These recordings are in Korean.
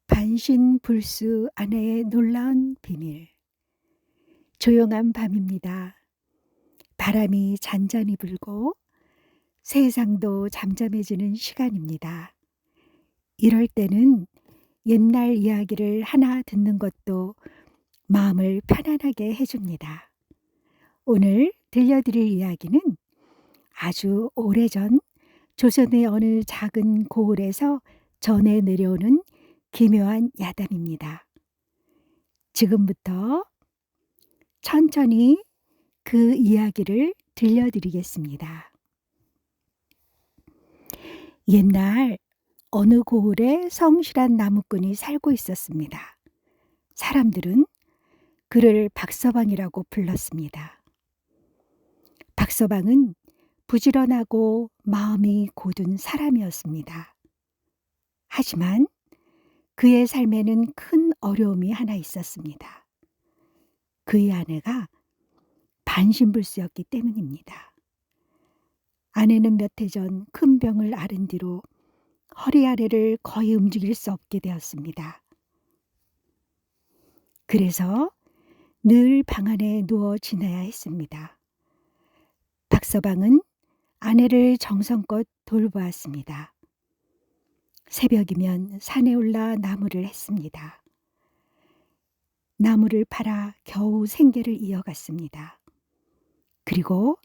반신불수 아내의 놀라운 비밀. 조용한 밤입니다. 바람이 잔잔히 불고 세상도 잠잠해지는 시간입니다. 이럴 때는 옛날 이야기를 하나 듣는 것도 마음을 편안하게 해줍니다. 오늘 들려드릴 이야기는 아주 오래전 조선의 어느 작은 고을에서 전해 내려오는 기묘한 야담입니다. 지금부터 천천히 그 이야기를 들려드리겠습니다. 옛날 어느 고을에 성실한 나무꾼이 살고 있었습니다. 사람들은 그를 박서방이라고 불렀습니다. 박서방은 부지런하고 마음이 고든 사람이었습니다. 하지만 그의 삶에는 큰 어려움이 하나 있었습니다. 그의 아내가 반신불수였기 때문입니다. 아내는 몇 해 전 큰 병을 앓은 뒤로 허리 아래를 거의 움직일 수 없게 되었습니다. 그래서 늘 방 안에 누워 지내야 했습니다. 박서방은 아내를 정성껏 돌보았습니다. 새벽이면 산에 올라 나무를 했습니다. 나무를 팔아 겨우 생계를 이어갔습니다. 그리고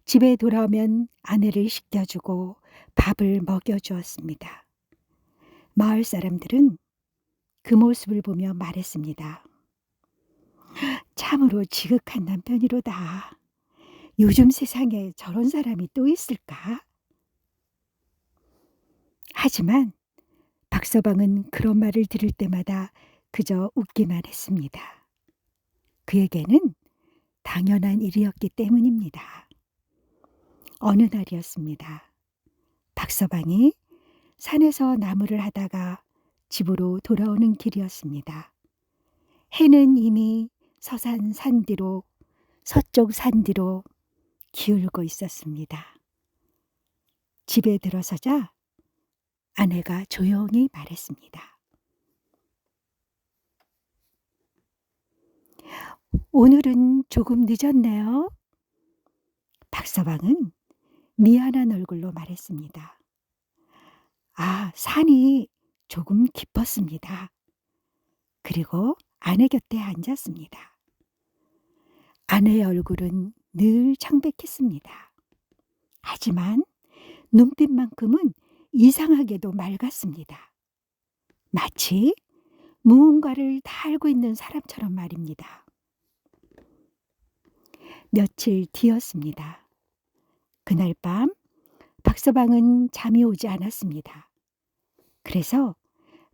집에 돌아오면 아내를 씻겨주고 밥을 먹여주었습니다. 마을 사람들은 그 모습을 보며 말했습니다. 참으로 지극한 남편이로다. 요즘 세상에 저런 사람이 또 있을까? 하지만 박서방은 그런 말을 들을 때마다 그저 웃기만 했습니다. 그에게는 당연한 일이었기 때문입니다. 어느 날이었습니다. 박서방이 산에서 나무를 하다가 집으로 돌아오는 길이었습니다. 해는 이미 서쪽 산 뒤로 기울고 있었습니다. 집에 들어서자 아내가 조용히 말했습니다. 오늘은 조금 늦었네요. 박서방은 미안한 얼굴로 말했습니다. 아, 산이 조금 깊었습니다. 그리고 아내 곁에 앉았습니다. 아내의 얼굴은 늘 창백했습니다. 하지만 눈빛만큼은 이상하게도 맑았습니다. 마치 무언가를 다 알고 있는 사람처럼 말입니다. 며칠 뒤였습니다. 그날 밤 박서방은 잠이 오지 않았습니다. 그래서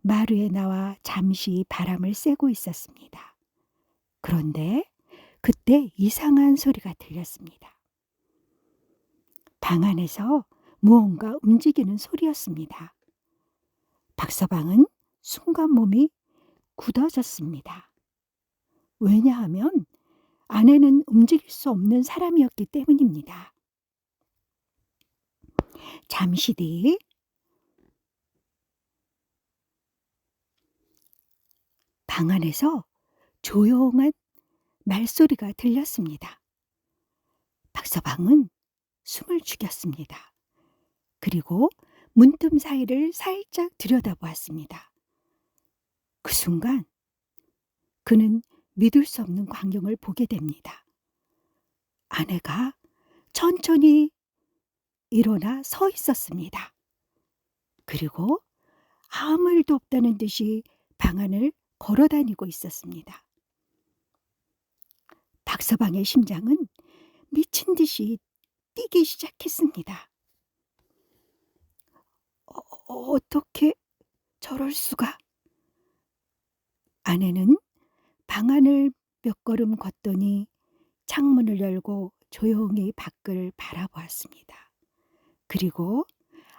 마루에 나와 잠시 바람을 쐬고 있었습니다. 그런데 그때 이상한 소리가 들렸습니다. 방 안에서 무언가 움직이는 소리였습니다. 박서방은 순간 몸이 굳어졌습니다. 왜냐하면 아내는 움직일 수 없는 사람이었기 때문입니다. 잠시 뒤 방 안에서 조용한 말소리가 들렸습니다. 박서방은 숨을 죽였습니다. 그리고 문틈 사이를 살짝 들여다보았습니다. 그 순간 그는 믿을 수 없는 광경을 보게 됩니다. 아내가 천천히 일어나 서 있었습니다. 그리고 아무 일도 없다는 듯이 방 안을 걸어 다니고 있었습니다. 박서방의 심장은 미친 듯이 뛰기 시작했습니다. 어떻게 저럴 수가? 아내는 방 안을 몇 걸음 걷더니 창문을 열고 조용히 밖을 바라보았습니다. 그리고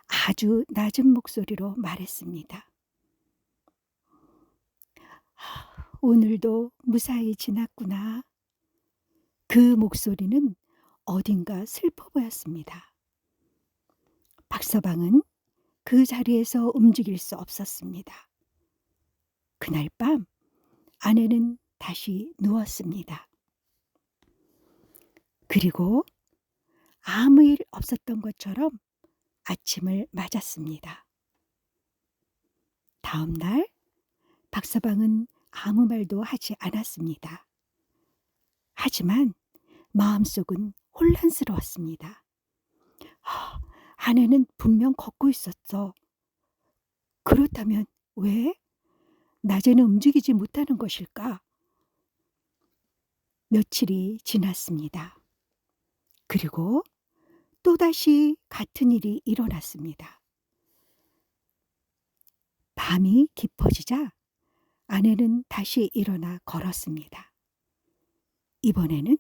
아주 낮은 목소리로 말했습니다. 오늘도 무사히 지났구나. 그 목소리는 어딘가 슬퍼 보였습니다. 박서방은 그 자리에서 움직일 수 없었습니다. 그날 밤 아내는 다시 누웠습니다. 그리고 아무 일 없었던 것처럼 아침을 맞았습니다. 다음 날 박서방은 아무 말도 하지 않았습니다. 하지만 마음속은 혼란스러웠습니다. 아, 아내는 분명 걷고 있었어. 그렇다면 왜 낮에는 움직이지 못하는 것일까? 며칠이 지났습니다. 그리고 또다시 같은 일이 일어났습니다. 밤이 깊어지자 아내는 다시 일어나 걸었습니다. 이번에는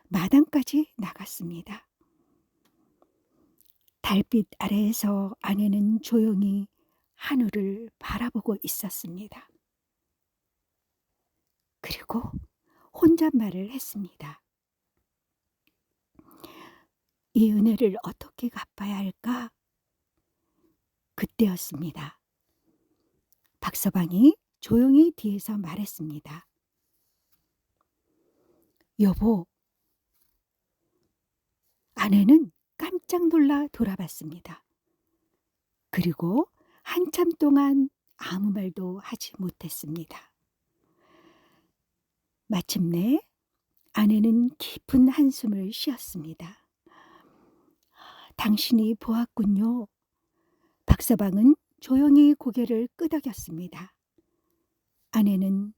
마당까지 나갔습니다. 달빛 아래에서 아내는 조용히 하늘을 바라보고 있었습니다. 그리고 혼잣말을 했습니다. 이 은혜를 어떻게 갚아야 할까? 그때였습니다. 박서방이 조용히 뒤에서 말했습니다. 여보. 아내는 깜짝 놀라 돌아봤습니다. 그리고 한참 동안 아무 말도 하지 못했습니다. 마침내 아내는 깊은 한숨을 쉬었습니다. 당신이 보았군요. 박서방은 조용히 고개를 끄덕였습니다. 아내는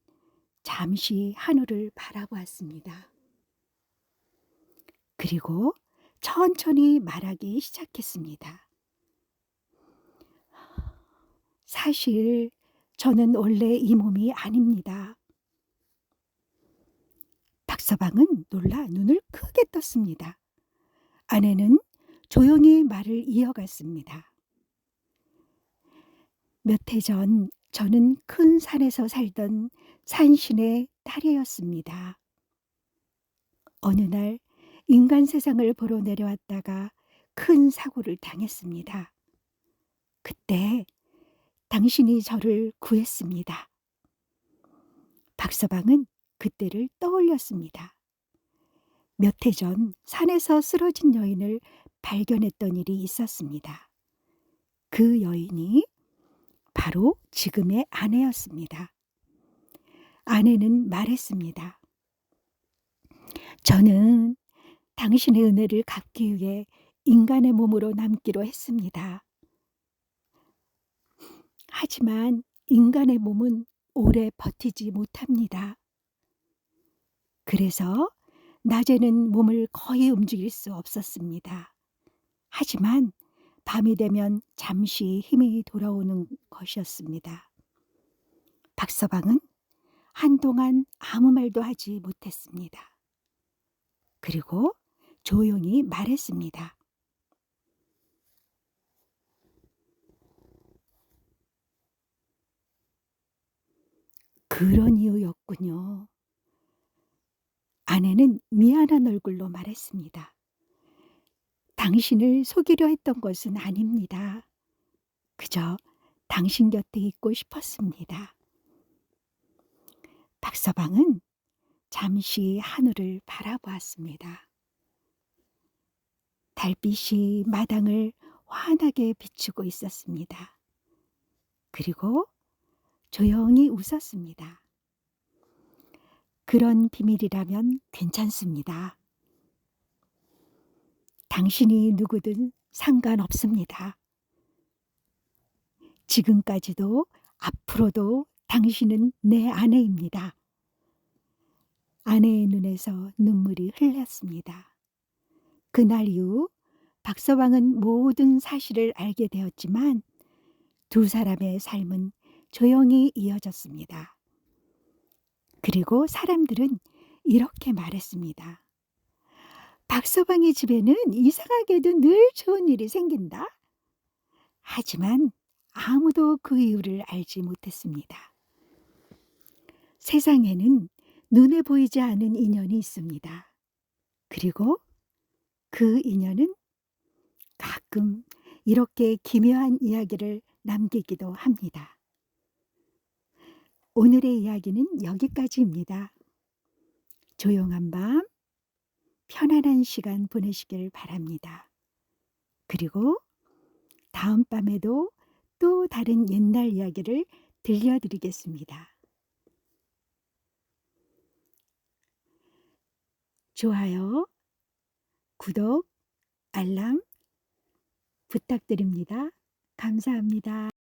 잠시 하늘을 바라보았습니다. 그리고 천천히 말하기 시작했습니다. 사실 저는 원래 이 몸이 아닙니다. 박서방은 놀라 눈을 크게 떴습니다. 아내는 조용히 말을 이어갔습니다. 몇 해 전 저는 큰 산에서 살던 산신의 딸이었습니다. 어느 날 인간 세상을 보러 내려왔다가 큰 사고를 당했습니다. 그때 당신이 저를 구했습니다. 박서방은 그때를 떠올렸습니다. 몇 해 전 산에서 쓰러진 여인을 발견했던 일이 있었습니다. 그 여인이 바로 지금의 아내였습니다. 아내는 말했습니다. 저는 당신의 은혜를 갚기 위해 인간의 몸으로 남기로 했습니다. 하지만 인간의 몸은 오래 버티지 못합니다. 그래서 낮에는 몸을 거의 움직일 수 없었습니다. 하지만 밤이 되면 잠시 힘이 돌아오는 것이었습니다. 박서방은 한동안 아무 말도 하지 못했습니다. 그리고 조용히 말했습니다. 그런 이유였군요. 아내는 미안한 얼굴로 말했습니다. 당신을 속이려 했던 것은 아닙니다. 그저 당신 곁에 있고 싶었습니다. 박서방은 잠시 하늘을 바라보았습니다. 달빛이 마당을 환하게 비추고 있었습니다. 그리고 조용히 웃었습니다. 그런 비밀이라면 괜찮습니다. 당신이 누구든 상관없습니다. 지금까지도 앞으로도 당신은 내 아내입니다. 아내의 눈에서 눈물이 흘렀습니다. 그날 이후 박서방은 모든 사실을 알게 되었지만 두 사람의 삶은 조용히 이어졌습니다. 그리고 사람들은 이렇게 말했습니다. 박서방의 집에는 이상하게도 늘 좋은 일이 생긴다. 하지만 아무도 그 이유를 알지 못했습니다. 세상에는 눈에 보이지 않는 인연이 있습니다. 그리고 그 인연은 가끔 이렇게 기묘한 이야기를 남기기도 합니다. 오늘의 이야기는 여기까지입니다. 조용한 밤, 편안한 시간 보내시길 바랍니다. 그리고 다음 밤에도 또 다른 옛날 이야기를 들려드리겠습니다. 좋아요, 구독, 알람 부탁드립니다. 감사합니다.